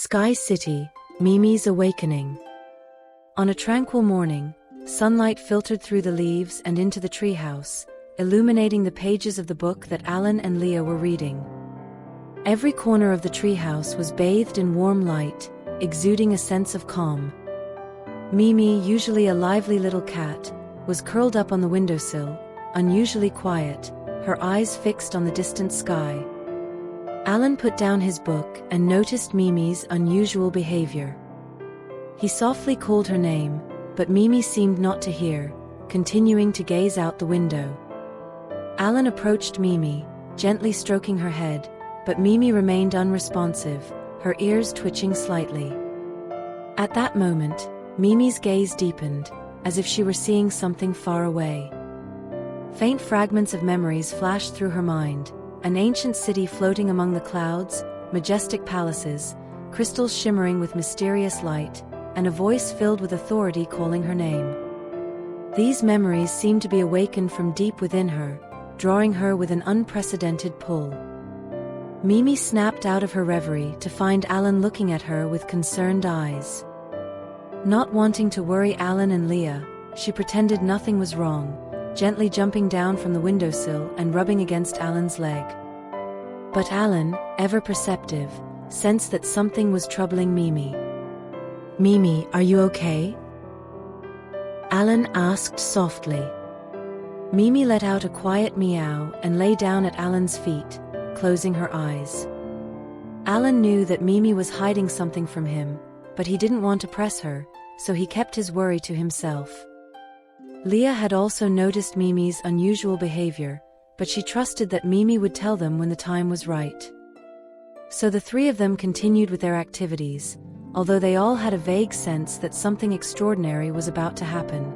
Sky City, Mimi's Awakening. On a tranquil morning, sunlight filtered through the leaves and into the treehouse, illuminating the pages of the book that Alan and Leah were reading. Every corner of the treehouse was bathed in warm light, exuding a sense of calm. Mimi, usually a lively little cat, was curled up on the windowsill, unusually quiet, her eyes fixed on the distant sky. Alan put down his book and noticed Mimi's unusual behavior. He softly called her name, but Mimi seemed not to hear, continuing to gaze out the window. Alan approached Mimi, gently stroking her head, but Mimi remained unresponsive, her ears twitching slightly. At that moment, Mimi's gaze deepened, as if she were seeing something far away. Faint fragments of memories flashed through her mind, an ancient city floating among the clouds, majestic palaces, crystals shimmering with mysterious light, and a voice filled with authority calling her name. These memories seemed to be awakened from deep within her, drawing her with an unprecedented pull. Mimi snapped out of her reverie to find Alan looking at her with concerned eyes. Not wanting to worry Alan and Leah, she pretended nothing was wrong, gently jumping down from the windowsill and rubbing against Alan's leg. But Alan, ever perceptive, sensed that something was troubling Mimi. "Mimi, are you okay?" Alan asked softly. Mimi let out a quiet meow and lay down at Alan's feet, closing her eyes. Alan knew that Mimi was hiding something from him, but he didn't want to press her, so he kept his worry to himself. Leah had also noticed Mimi's unusual behavior, but she trusted that Mimi would tell them when the time was right. So the three of them continued with their activities, although they all had a vague sense that something extraordinary was about to happen.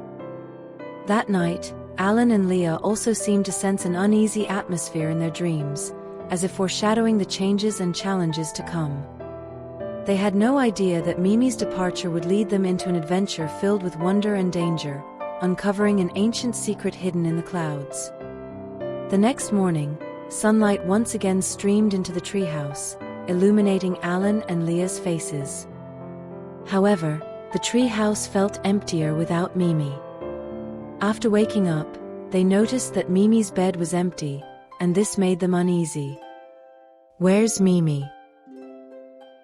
That night, Alan and Leah also seemed to sense an uneasy atmosphere in their dreams, as if foreshadowing the changes and challenges to come. They had no idea that Mimi's departure would lead them into an adventure filled with wonder and danger, uncovering an ancient secret hidden in the clouds. The next morning, sunlight once again streamed into the treehouse, illuminating Alan and Leah's faces. However, the treehouse felt emptier without Mimi. After waking up, they noticed that Mimi's bed was empty, and this made them uneasy. "Where's Mimi?"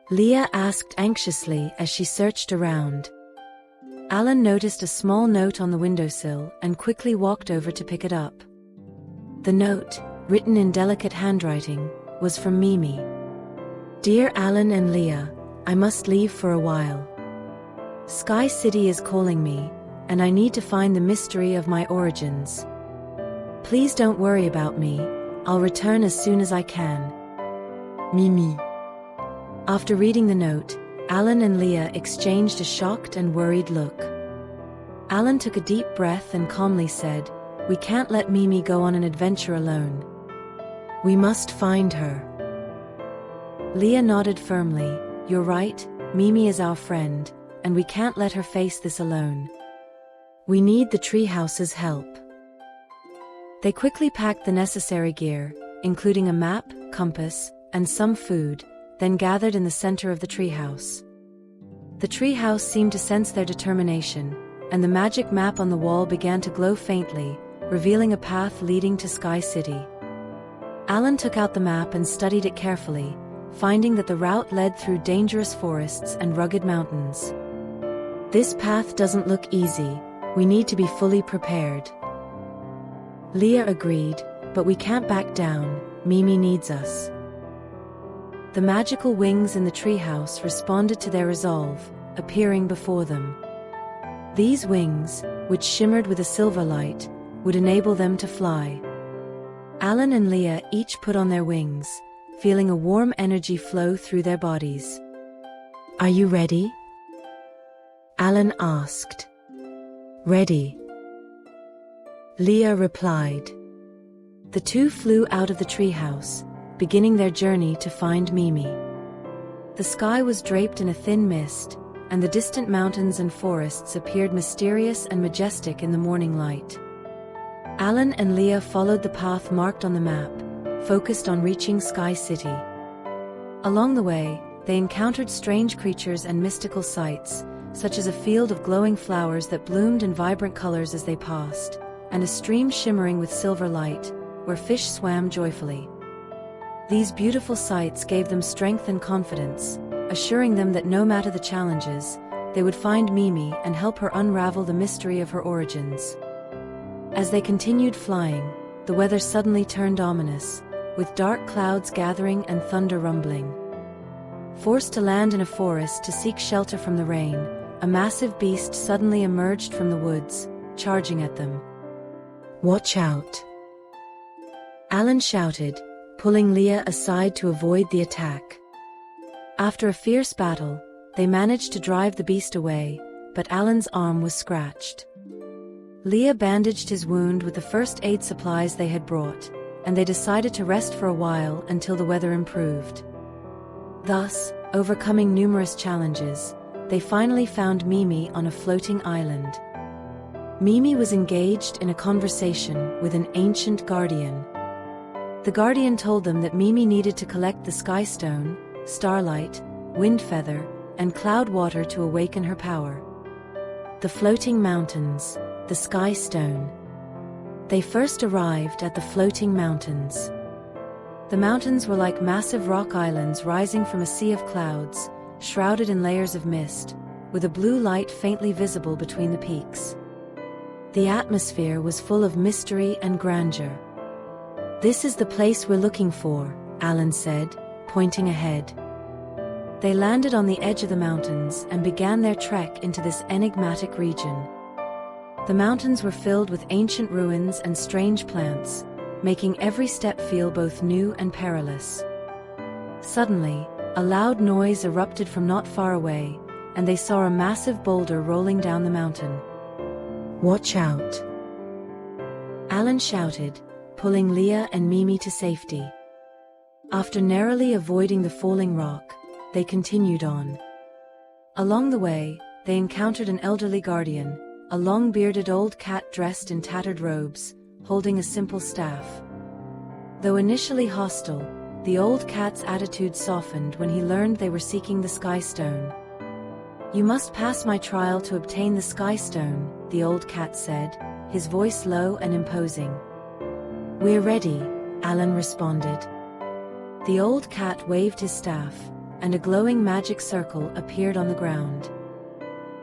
Leah asked anxiously as she searched around. Alan noticed a small note on the windowsill and quickly walked over to pick it up. The note, written in delicate handwriting, was from Mimi. "Dear Alan and Leah, I must leave for a while. Sky City is calling me, and I need to find the mystery of my origins. Please don't worry about me, I'll return as soon as I can. Mimi." After reading the note, Alan and Leah exchanged a shocked and worried look. Alan took a deep breath and calmly said, "We can't let Mimi go on an adventure alone. We must find her." Leah nodded firmly, "You're right, Mimi is our friend, and we can't let her face this alone. We need the treehouse's help." They quickly packed the necessary gear, including a map, compass, and some food, then gathered in the center of the treehouse. The treehouse seemed to sense their determination, and the magic map on the wall began to glow faintly, revealing a path leading to Sky City. Alan took out the map and studied it carefully, finding that the route led through dangerous forests and rugged mountains. "This path doesn't look easy, we need to be fully prepared." Leah agreed, "But we can't back down, Mimi needs us." The magical wings in the treehouse responded to their resolve, appearing before them. These wings, which shimmered with a silver light, would enable them to fly. Alan and Leah each put on their wings, feeling a warm energy flow through their bodies. "Are you ready?" Alan asked. "Ready," Leah replied. The two flew out of the treehouse, beginning their journey to find Mimi. The sky was draped in a thin mist, and the distant mountains and forests appeared mysterious and majestic in the morning light. Alan and Leah followed the path marked on the map, focused on reaching Sky City. Along the way, they encountered strange creatures and mystical sights, such as a field of glowing flowers that bloomed in vibrant colors as they passed, and a stream shimmering with silver light, where fish swam joyfully. These beautiful sights gave them strength and confidence, assuring them that no matter the challenges, they would find Mimi and help her unravel the mystery of her origins. As they continued flying, the weather suddenly turned ominous, with dark clouds gathering and thunder rumbling. Forced to land in a forest to seek shelter from the rain, a massive beast suddenly emerged from the woods, charging at them. "Watch out!" Alan shouted, pulling Leah aside to avoid the attack. After a fierce battle, they managed to drive the beast away, but Alan's arm was scratched. Leah bandaged his wound with the first aid supplies they had brought, and they decided to rest for a while until the weather improved. Thus, overcoming numerous challenges, they finally found Mimi on a floating island. Mimi was engaged in a conversation with an ancient guardian. The guardian told them that Mimi needed to collect the sky stone, starlight, wind feather, and cloud water to awaken her power. The floating mountains, the sky stone. They first arrived at the floating mountains. The mountains were like massive rock islands rising from a sea of clouds, shrouded in layers of mist, with a blue light faintly visible between the peaks. The atmosphere was full of mystery and grandeur. "This is the place we're looking for," Alan said, pointing ahead. They landed on the edge of the mountains and began their trek into this enigmatic region. The mountains were filled with ancient ruins and strange plants, making every step feel both new and perilous. Suddenly, a loud noise erupted from not far away, and they saw a massive boulder rolling down the mountain. "Watch out!" Alan shouted, pulling Leah and Mimi to safety. After narrowly avoiding the falling rock, they continued on. Along the way, they encountered an elderly guardian, a long-bearded old cat dressed in tattered robes, holding a simple staff. Though initially hostile, the old cat's attitude softened when he learned they were seeking the Sky Stone. "You must pass my trial to obtain the Sky Stone," the old cat said, his voice low and imposing. "We're ready," Alan responded. The old cat waved his staff, and a glowing magic circle appeared on the ground.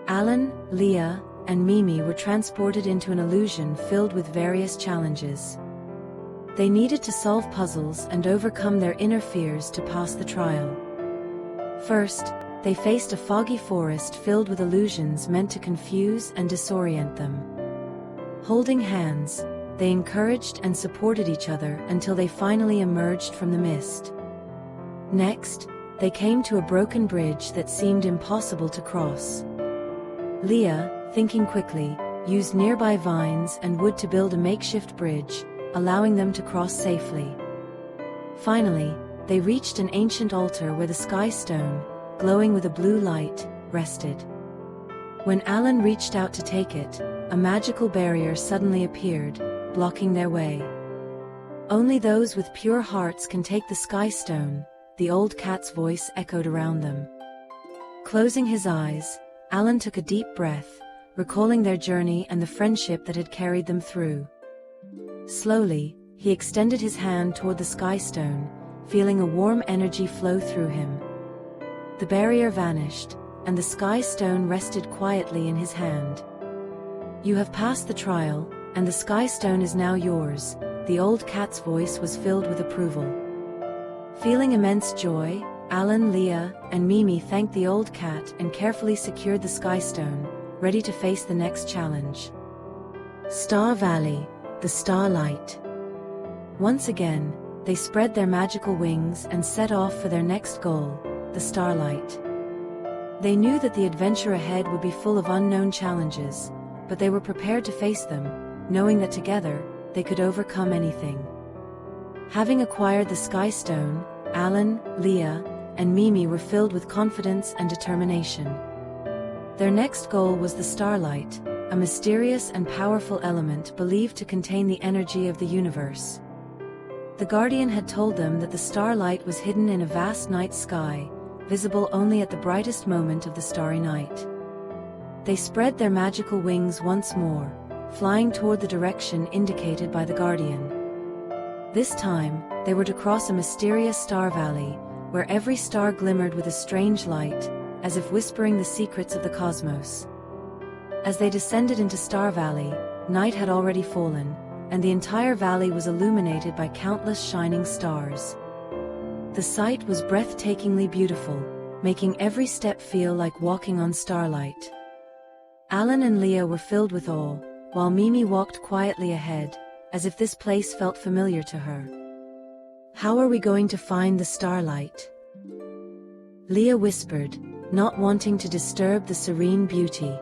Alan, Leah, and Mimi were transported into an illusion filled with various challenges. They needed to solve puzzles and overcome their inner fears to pass the trial. First, they faced a foggy forest filled with illusions meant to confuse and disorient them. Holding hands, they encouraged and supported each other until they finally emerged from the mist. Next, they came to a broken bridge that seemed impossible to cross. Leah, thinking quickly, used nearby vines and wood to build a makeshift bridge, allowing them to cross safely. Finally, they reached an ancient altar where the Sky Stone, glowing with a blue light, rested. When Alan reached out to take it, a magical barrier suddenly appeared, blocking their way. "Only those with pure hearts can take the Sky Stone," the old cat's voice echoed around them. Closing his eyes, Alan took a deep breath, recalling their journey and the friendship that had carried them through. Slowly, he extended his hand toward the Sky Stone, feeling a warm energy flow through him. The barrier vanished, and the Sky Stone rested quietly in his hand. "You have passed the trial, and the Sky Stone is now yours," the old cat's voice was filled with approval. Feeling immense joy, Alan, Leah, and Mimi thanked the old cat and carefully secured the Sky Stone, ready to face the next challenge. Star Valley, the Starlight. Once again, they spread their magical wings and set off for their next goal, the Starlight. They knew that the adventure ahead would be full of unknown challenges, but they were prepared to face them, knowing that together, they could overcome anything. Having acquired the Sky Stone, Alan, Leah, and Mimi were filled with confidence and determination. Their next goal was the Starlight, a mysterious and powerful element believed to contain the energy of the universe. The Guardian had told them that the starlight was hidden in a vast night sky, visible only at the brightest moment of the starry night. They spread their magical wings once more, flying toward the direction indicated by the guardian. This time, they were to cross a mysterious star valley, where every star glimmered with a strange light, as if whispering the secrets of the cosmos. As they descended into Star Valley, night had already fallen, and the entire valley was illuminated by countless shining stars. The sight was breathtakingly beautiful, making every step feel like walking on starlight. Alan and Leah were filled with awe, while Mimi walked quietly ahead, as if this place felt familiar to her. "How are we going to find the starlight?" Leah whispered, not wanting to disturb the serene beauty.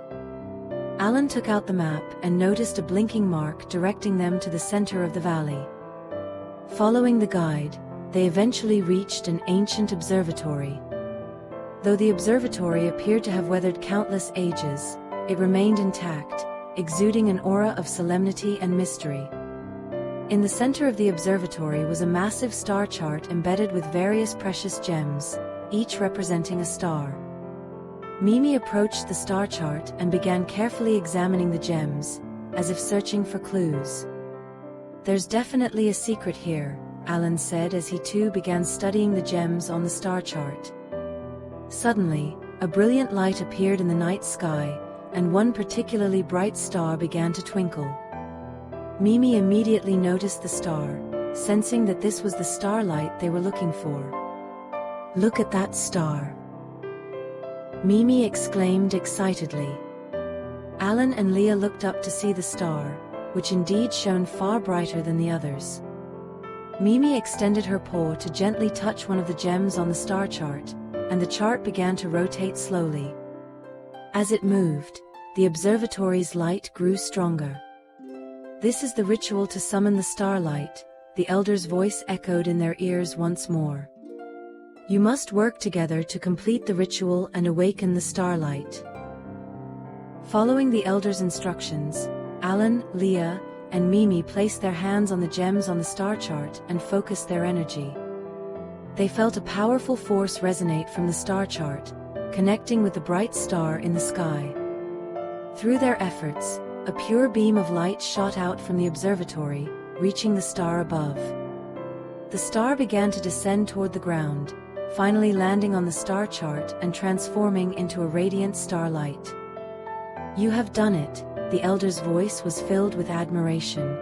Alan took out the map and noticed a blinking mark directing them to the center of the valley. Following the guide, they eventually reached an ancient observatory. Though the observatory appeared to have weathered countless ages, it remained intact, exuding an aura of solemnity and mystery. In the center of the observatory was a massive star chart embedded with various precious gems, each representing a star. Mimi approached the star chart and began carefully examining the gems, as if searching for clues. "There's definitely a secret here," Alan said as he too began studying the gems on the star chart. Suddenly, a brilliant light appeared in the night sky, and one particularly bright star began to twinkle. Mimi immediately noticed the star, sensing that this was the starlight they were looking for. "Look at that star!" Mimi exclaimed excitedly. Alan and Leah looked up to see the star, which indeed shone far brighter than the others. Mimi extended her paw to gently touch one of the gems on the star chart, and the chart began to rotate slowly. As it moved, the observatory's light grew stronger. "This is the ritual to summon the starlight," the elder's voice echoed in their ears once more. "You must work together to complete the ritual and awaken the starlight." Following the elder's instructions, Alan, Leah, and Mimi placed their hands on the gems on the star chart and focused their energy. They felt a powerful force resonate from the star chart, connecting with the bright star in the sky. Through their efforts, a pure beam of light shot out from the observatory, reaching the star above. The star began to descend toward the ground, finally landing on the star chart and transforming into a radiant starlight. "You have done it," the elder's voice was filled with admiration.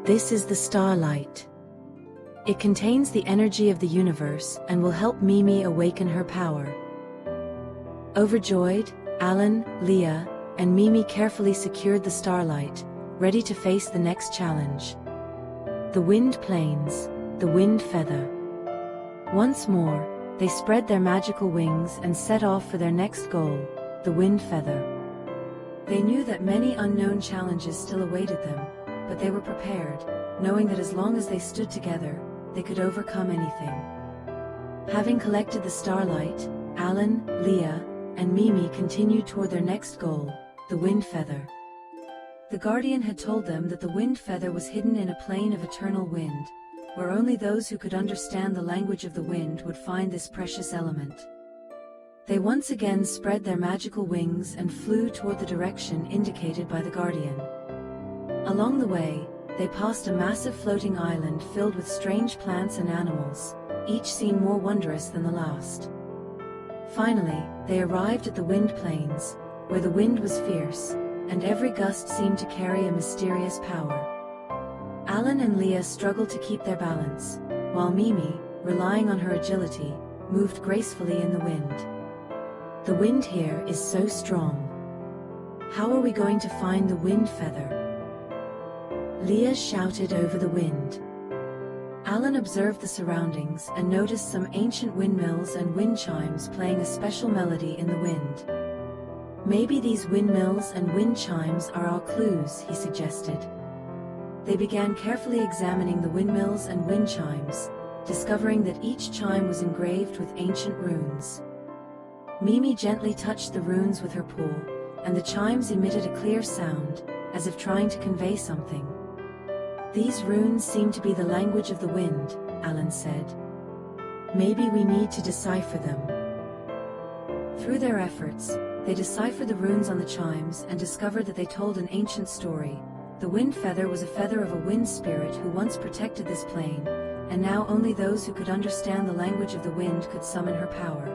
"This is the starlight. It contains the energy of the universe and will help Mimi awaken her power." Overjoyed, Alan, Leah, and Mimi carefully secured the starlight, ready to face the next challenge. The wind planes, the wind feather. Once more, they spread their magical wings and set off for their next goal, the wind feather. They knew that many unknown challenges still awaited them, but they were prepared, knowing that as long as they stood together, they could overcome anything. Having collected the starlight, Alan, Leah, and Mimi continued toward their next goal, the wind feather. The guardian had told them that the wind feather was hidden in a plane of eternal wind, where only those who could understand the language of the wind would find this precious element. They once again spread their magical wings and flew toward the direction indicated by the guardian. Along the way, they passed a massive floating island filled with strange plants and animals, each seemed more wondrous than the last. Finally, they arrived at the wind plains, where the wind was fierce, and every gust seemed to carry a mysterious power. Alan and Leah struggled to keep their balance, while Mimi, relying on her agility, moved gracefully in the wind. "The wind here is so strong. How are we going to find the wind feather?" Leah shouted over the wind. Alan observed the surroundings and noticed some ancient windmills and wind chimes playing a special melody in the wind. "Maybe these windmills and wind chimes are our clues," he suggested. They began carefully examining the windmills and wind chimes, discovering that each chime was engraved with ancient runes. Mimi gently touched the runes with her paw, and the chimes emitted a clear sound, as if trying to convey something. "These runes seem to be the language of the wind," Alan said. "Maybe we need to decipher them." Through their efforts, they deciphered the runes on the chimes and discovered that they told an ancient story. The wind feather was a feather of a wind spirit who once protected this plane, and now only those who could understand the language of the wind could summon her power.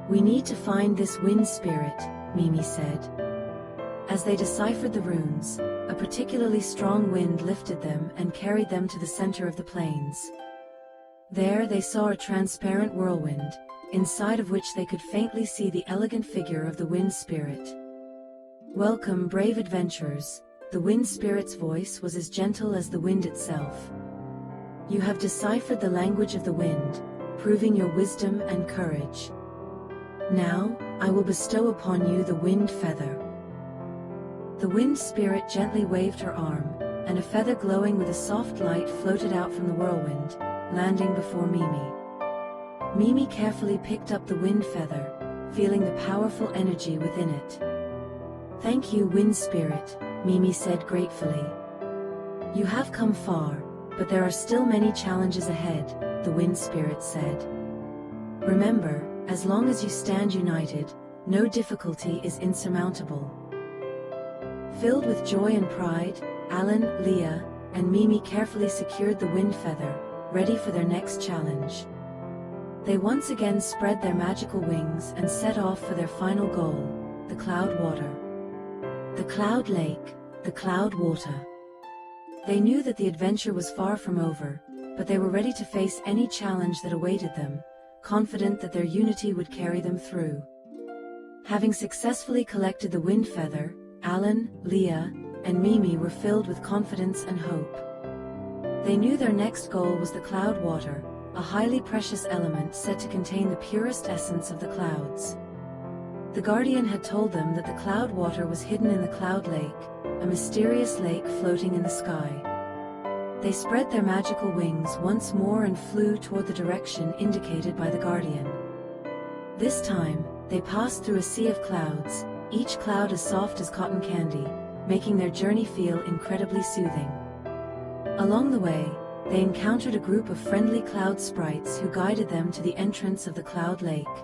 "We need to find this wind spirit," Mimi said. As they deciphered the runes, a particularly strong wind lifted them and carried them to the center of the plains. There they saw a transparent whirlwind, inside of which they could faintly see the elegant figure of the wind spirit. "Welcome, brave adventurers," the wind spirit's voice was as gentle as the wind itself. "You have deciphered the language of the wind, proving your wisdom and courage. Now, I will bestow upon you the wind feather." The wind spirit gently waved her arm, and a feather glowing with a soft light floated out from the whirlwind, landing before Mimi. Mimi carefully picked up the wind feather, feeling the powerful energy within it. "Thank you, wind spirit," Mimi said gratefully. "You have come far, but there are still many challenges ahead," the wind spirit said. "Remember, as long as you stand united, no difficulty is insurmountable." Filled with joy and pride, Alan, Leah, and Mimi carefully secured the wind feather, ready for their next challenge. They once again spread their magical wings and set off for their final goal, the cloud water. The cloud lake, the cloud water. They knew that the adventure was far from over, but they were ready to face any challenge that awaited them, confident that their unity would carry them through. Having successfully collected the wind feather, Alan, Leah, and Mimi were filled with confidence and hope. They knew their next goal was the cloud water, a highly precious element said to contain the purest essence of the clouds. The Guardian had told them that the cloud water was hidden in the Cloud Lake, a mysterious lake floating in the sky. They spread their magical wings once more and flew toward the direction indicated by the Guardian. This time, they passed through a sea of clouds, each cloud as soft as cotton candy, making their journey feel incredibly soothing. Along the way, they encountered a group of friendly cloud sprites who guided them to the entrance of the Cloud Lake.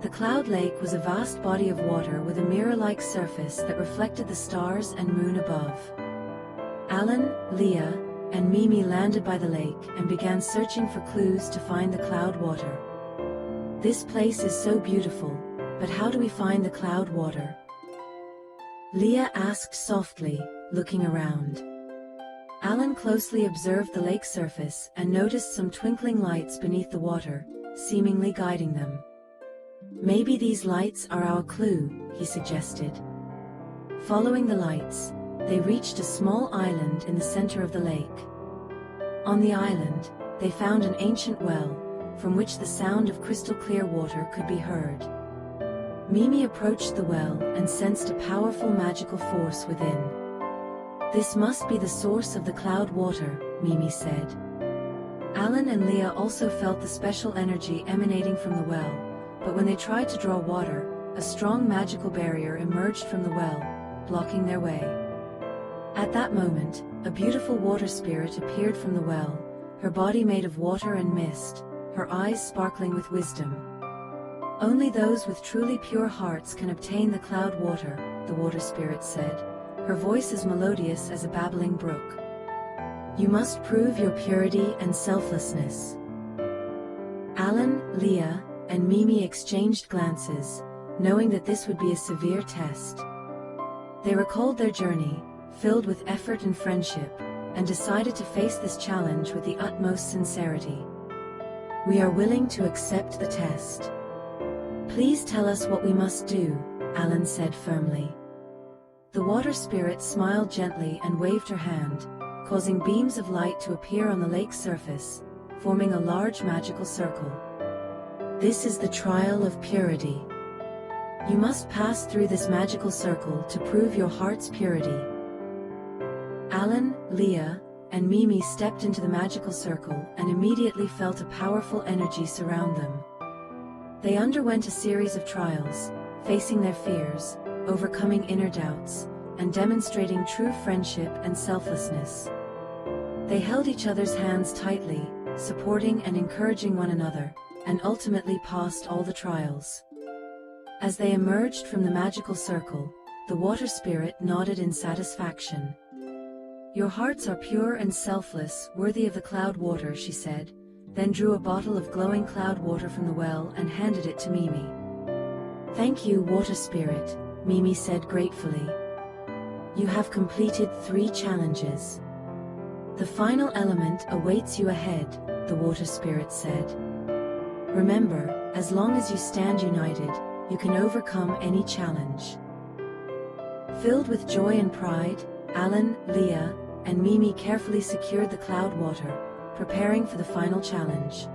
The Cloud Lake was a vast body of water with a mirror-like surface that reflected the stars and moon above. Alan, Leah, and Mimi landed by the lake and began searching for clues to find the cloud water. "This place is so beautiful, but how do we find the cloud water?" Leah asked softly, looking around. Alan closely observed the lake surface and noticed some twinkling lights beneath the water, seemingly guiding them. "Maybe these lights are our clue," he suggested. Following the lights, they reached a small island in the center of the lake. On the island, they found an ancient well, from which the sound of crystal-clear water could be heard. Mimi approached the well and sensed a powerful magical force within. "This must be the source of the cloud water," Mimi said. Alan and Leah also felt the special energy emanating from the well, but when they tried to draw water, a strong magical barrier emerged from the well, blocking their way. At that moment, a beautiful water spirit appeared from the well, her body made of water and mist, her eyes sparkling with wisdom. "Only those with truly pure hearts can obtain the cloud water," the water spirit said, her voice as melodious as a babbling brook. "You must prove your purity and selflessness." Alan, Leah, and Mimi exchanged glances, knowing that this would be a severe test. They recalled their journey, filled with effort and friendship, and decided to face this challenge with the utmost sincerity. "We are willing to accept the test. Please tell us what we must do," Alan said firmly. The water spirit smiled gently and waved her hand, causing beams of light to appear on the lake's surface, forming a large magical circle. "This is the trial of purity. You must pass through this magical circle to prove your heart's purity." Alan, Leah, and Mimi stepped into the magical circle and immediately felt a powerful energy surround them. They underwent a series of trials, facing their fears, overcoming inner doubts, and demonstrating true friendship and selflessness. They held each other's hands tightly, supporting and encouraging one another, and ultimately passed all the trials. As they emerged from the magical circle, the water spirit nodded in satisfaction. "Your hearts are pure and selfless, worthy of the cloud water," she said, then drew a bottle of glowing cloud water from the well and handed it to Mimi. "Thank you, water spirit," Mimi said gratefully. "You have completed 3 challenges. The final element awaits you ahead," the water spirit said. "Remember, as long as you stand united, you can overcome any challenge." Filled with joy and pride, Alan, Leah, and Mimi carefully secured the cloud water, preparing for the final challenge.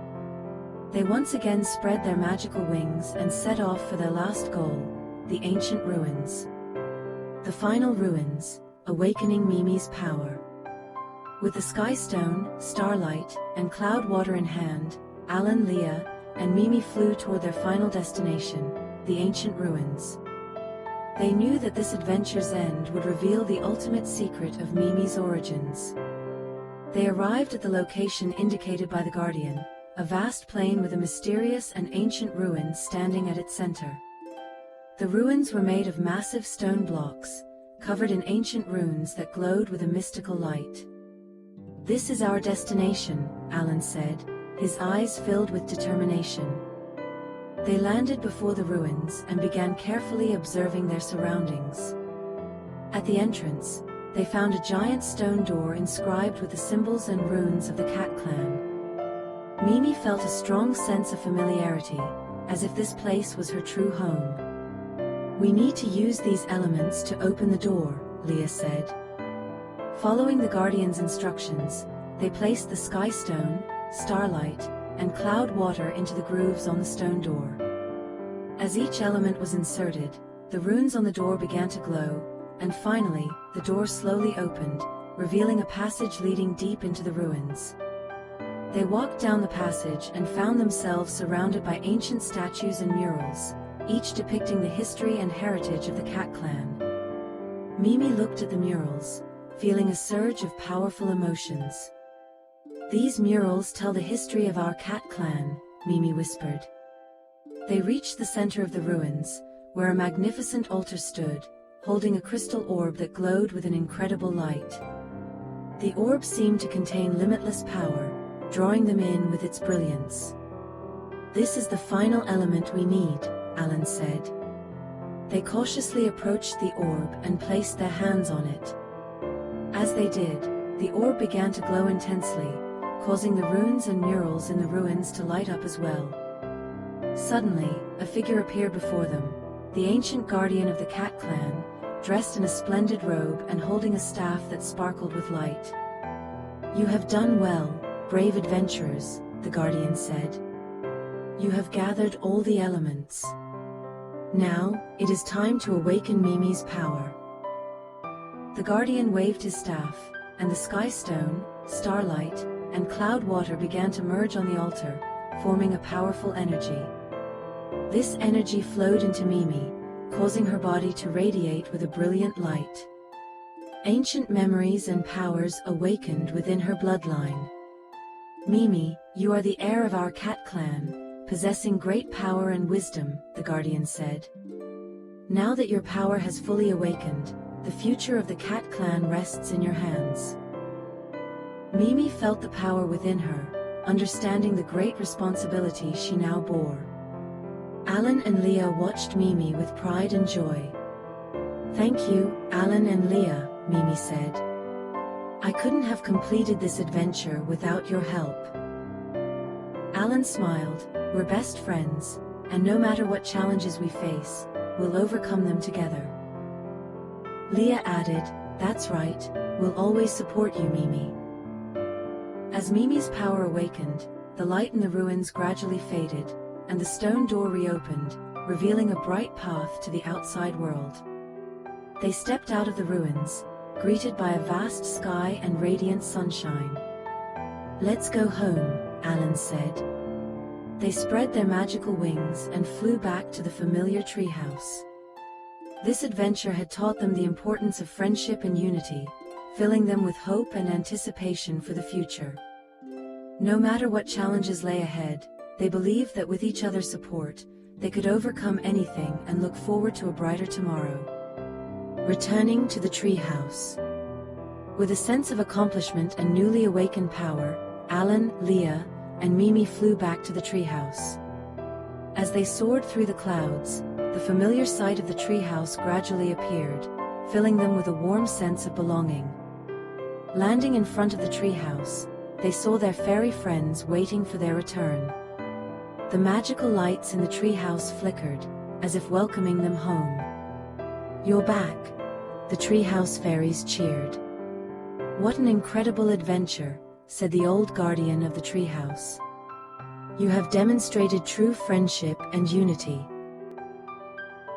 They once again spread their magical wings and set off for their last goal, the ancient ruins. The final ruins, awakening Mimi's power. With the sky stone, starlight, and cloud water in hand, Alan, Leah, and Mimi flew toward their final destination, the ancient ruins. They knew that this adventure's end would reveal the ultimate secret of Mimi's origins. They arrived at the location indicated by the Guardian, a vast plain with a mysterious and ancient ruin standing at its center. The ruins were made of massive stone blocks, covered in ancient runes that glowed with a mystical light. "This is our destination," Alan said, his eyes filled with determination. They landed before the ruins and began carefully observing their surroundings. At the entrance, they found a giant stone door inscribed with the symbols and runes of the Cat Clan. Mimi felt a strong sense of familiarity, as if this place was her true home. "We need to use these elements to open the door," Leah said. Following the Guardian's instructions, they placed the sky stone, starlight, and cloud water into the grooves on the stone door. As each element was inserted, the runes on the door began to glow, and finally, the door slowly opened, revealing a passage leading deep into the ruins. They walked down the passage and found themselves surrounded by ancient statues and murals, each depicting the history and heritage of the Cat Clan. Mimi looked at the murals, feeling a surge of powerful emotions. "These murals tell the history of our Cat Clan," Mimi whispered. They reached the center of the ruins, where a magnificent altar stood, holding a crystal orb that glowed with an incredible light. The orb seemed to contain limitless power, drawing them in with its brilliance. "This is the final element we need," Alan said. They cautiously approached the orb and placed their hands on it. As they did, the orb began to glow intensely, causing the runes and murals in the ruins to light up as well. Suddenly, a figure appeared before them, the ancient guardian of the Cat Clan, dressed in a splendid robe and holding a staff that sparkled with light. "You have done well, brave adventurers," the guardian said. "You have gathered all the elements. Now, it is time to awaken Mimi's power." The guardian waved his staff, and the sky stone, starlight, and cloud water began to merge on the altar, forming a powerful energy. This energy flowed into Mimi, causing her body to radiate with a brilliant light. Ancient memories and powers awakened within her bloodline. "Mimi, you are the heir of our Cat Clan, possessing great power and wisdom," the guardian said. "Now that your power has fully awakened, the future of the Cat Clan rests in your hands." Mimi felt the power within her, understanding the great responsibility she now bore. Alan and Leah watched Mimi with pride and joy. "Thank you, Alan and Leah," Mimi said. "I couldn't have completed this adventure without your help." Alan smiled. "We're best friends, and no matter what challenges we face, we'll overcome them together." Leah added, "That's right, we'll always support you, Mimi." As Mimi's power awakened, the light in the ruins gradually faded, and the stone door reopened, revealing a bright path to the outside world. They stepped out of the ruins, greeted by a vast sky and radiant sunshine. "Let's go home," Alan said. They spread their magical wings and flew back to the familiar treehouse. This adventure had taught them the importance of friendship and unity, filling them with hope and anticipation for the future. No matter what challenges lay ahead, they believed that with each other's support, they could overcome anything and look forward to a brighter tomorrow. Returning to the treehouse. With a sense of accomplishment and newly awakened power, Alan, Leah, and Mimi flew back to the treehouse. As they soared through the clouds, the familiar sight of the treehouse gradually appeared, filling them with a warm sense of belonging. Landing in front of the treehouse, they saw their fairy friends waiting for their return. The magical lights in the treehouse flickered, as if welcoming them home. "You're back," the treehouse fairies cheered. "What an incredible adventure," said the old guardian of the treehouse. "You have demonstrated true friendship and unity."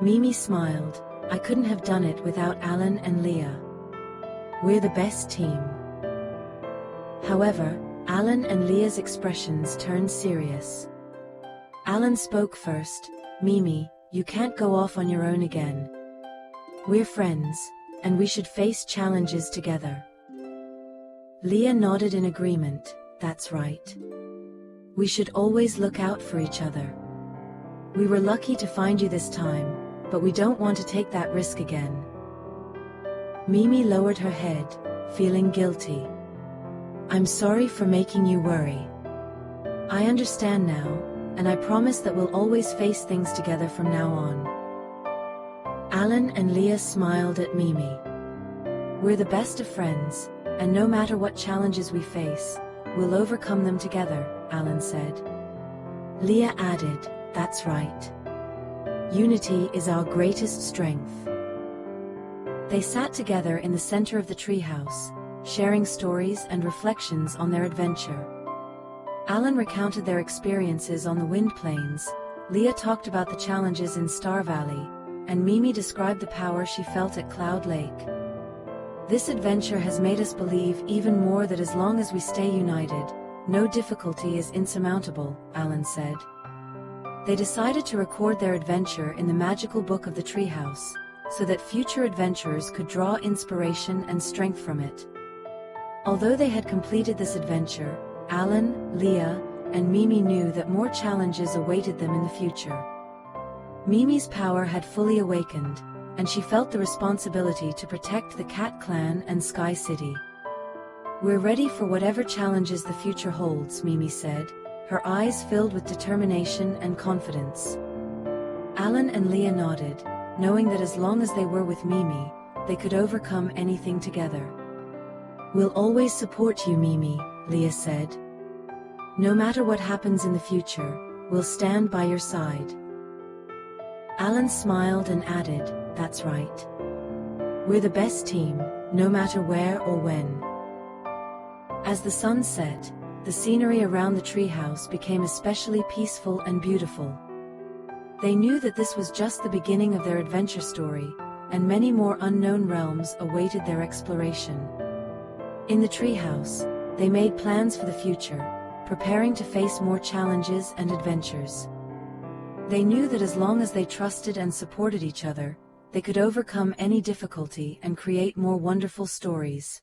Mimi smiled. "I couldn't have done it without Alan and Leah. We're the best team." However, Alan and Leah's expressions turned serious. Alan spoke first. "Mimi, you can't go off on your own again. We're friends, and we should face challenges together." Leah nodded in agreement. "That's right. We should always look out for each other. We were lucky to find you this time, but we don't want to take that risk again." Mimi lowered her head, feeling guilty. "I'm sorry for making you worry. I understand now, and I promise that we'll always face things together from now on." Alan and Leah smiled at Mimi. "We're the best of friends, and no matter what challenges we face, we'll overcome them together," Alan said. Leah added, "That's right. Unity is our greatest strength." They sat together in the center of the treehouse, sharing stories and reflections on their adventure. Alan recounted their experiences on the Wind Plains, Leah talked about the challenges in Star Valley, and Mimi described the power she felt at Cloud Lake. "This adventure has made us believe even more that as long as we stay united, no difficulty is insurmountable," Alan said. They decided to record their adventure in the magical book of the treehouse, so that future adventurers could draw inspiration and strength from it. Although they had completed this adventure, Alan, Leah, and Mimi knew that more challenges awaited them in the future. Mimi's power had fully awakened, and she felt the responsibility to protect the Cat Clan and Sky City. "We're ready for whatever challenges the future holds," Mimi said, her eyes filled with determination and confidence. Alan and Leah nodded, knowing that as long as they were with Mimi, they could overcome anything together. "We'll always support you, Mimi," Leah said. "No matter what happens in the future, we'll stand by your side." Alan smiled and added, "That's right. We're the best team, no matter where or when." As the sun set, the scenery around the treehouse became especially peaceful and beautiful. They knew that this was just the beginning of their adventure story, and many more unknown realms awaited their exploration. In the treehouse, they made plans for the future, preparing to face more challenges and adventures. They knew that as long as they trusted and supported each other, they could overcome any difficulty and create more wonderful stories.